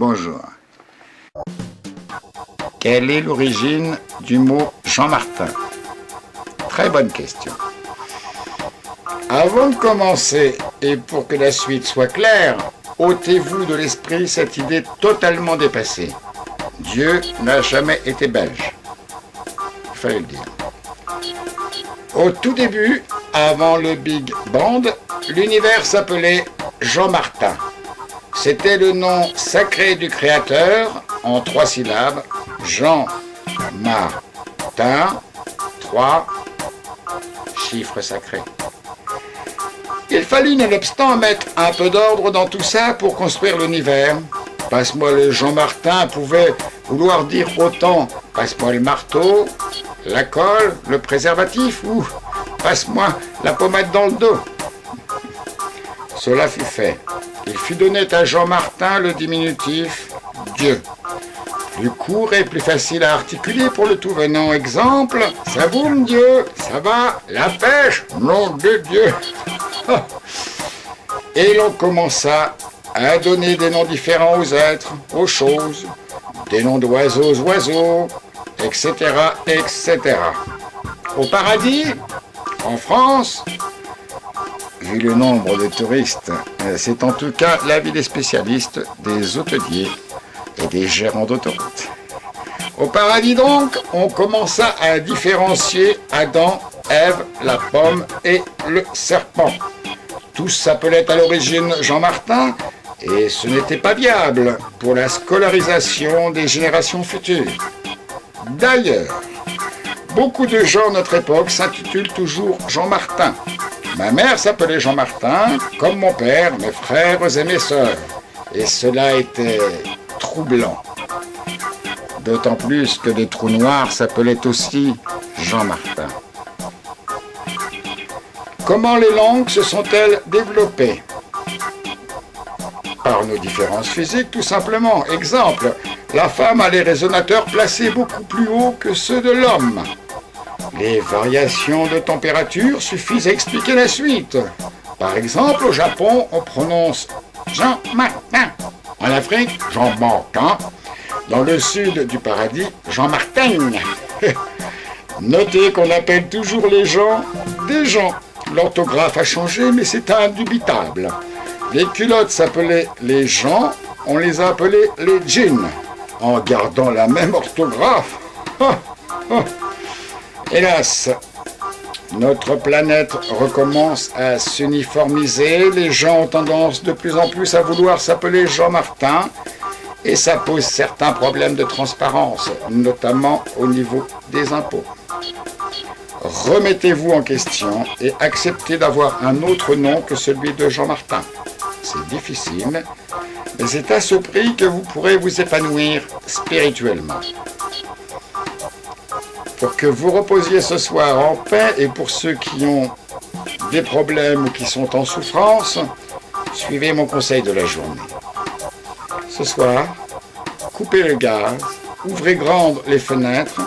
Bonjour. Quelle est l'origine du mot Jean-Martin? Très bonne question. Avant de commencer, et pour que la suite soit claire, ôtez-vous de l'esprit cette idée totalement dépassée. Dieu n'a jamais été belge. Il fallait le dire. Au tout début, avant le Big Bang, l'univers s'appelait Jean-Martin. C'était le nom sacré du créateur, en 3 syllabes, Jean-Martin, 3 chiffres sacrés. Il fallut nonobstant mettre un peu d'ordre dans tout ça pour construire l'univers. Passe-moi le Jean-Martin pouvait vouloir dire autant passe-moi le marteau, la colle, le préservatif ou passe-moi la pommade dans le dos. Cela fut fait. Il fut donné à Jean-Martin le diminutif Dieu. Plus court et plus facile à articuler pour le tout venant. Exemple, ça boum Dieu, ça va, la pêche, nom de Dieu. Et l'on commença à donner des noms différents aux êtres, aux choses, des noms d'oiseaux aux oiseaux, etc., etc. Au paradis, en France, vu le nombre de touristes, c'est en tout cas l'avis des spécialistes, des hôteliers et des gérants d'autoroutes. Au paradis donc, on commença à différencier Adam, Ève, la pomme et le serpent. Tous s'appelaient à l'origine Jean-Martin, et ce n'était pas viable pour la scolarisation des générations futures. D'ailleurs, beaucoup de gens de notre époque s'intitulent toujours Jean-Martin. Ma mère s'appelait Jean-Martin, comme mon père, mes frères et mes sœurs. Et cela était troublant. D'autant plus que des trous noirs s'appelaient aussi Jean-Martin. Comment les langues se sont-elles développées? Par nos différences physiques, tout simplement. Exemple, la femme a les résonateurs placés beaucoup plus haut que ceux de l'homme. Les variations de température suffisent à expliquer la suite. Par exemple, au Japon, on prononce Jean-Martin. En Afrique, Jean-Martin. Dans le sud du paradis, Jean-Martin. Notez qu'on appelle toujours les gens des gens. L'orthographe a changé, mais c'est indubitable. Les culottes s'appelaient les gens, on les a appelés les jeans, en gardant la même orthographe. Hélas, notre planète recommence à s'uniformiser, les gens ont tendance de plus en plus à vouloir s'appeler Jean-Martin, et ça pose certains problèmes de transparence, notamment au niveau des impôts. Remettez-vous en question et acceptez d'avoir un autre nom que celui de Jean-Martin. C'est difficile, mais c'est à ce prix que vous pourrez vous épanouir spirituellement. Pour que vous reposiez ce soir en paix et pour ceux qui ont des problèmes ou qui sont en souffrance, suivez mon conseil de la journée. Ce soir, coupez le gaz, ouvrez grandes les fenêtres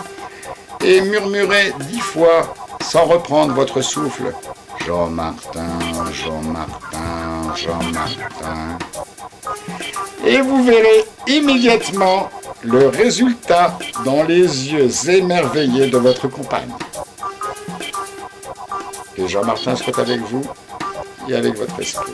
et murmurez 10 fois sans reprendre votre souffle. Jean-Martin, Jean-Martin, Jean-Martin. Et vous verrez immédiatement le résultat dans les yeux émerveillés de votre compagne. Que Jean-Martin soit avec vous et avec votre esprit.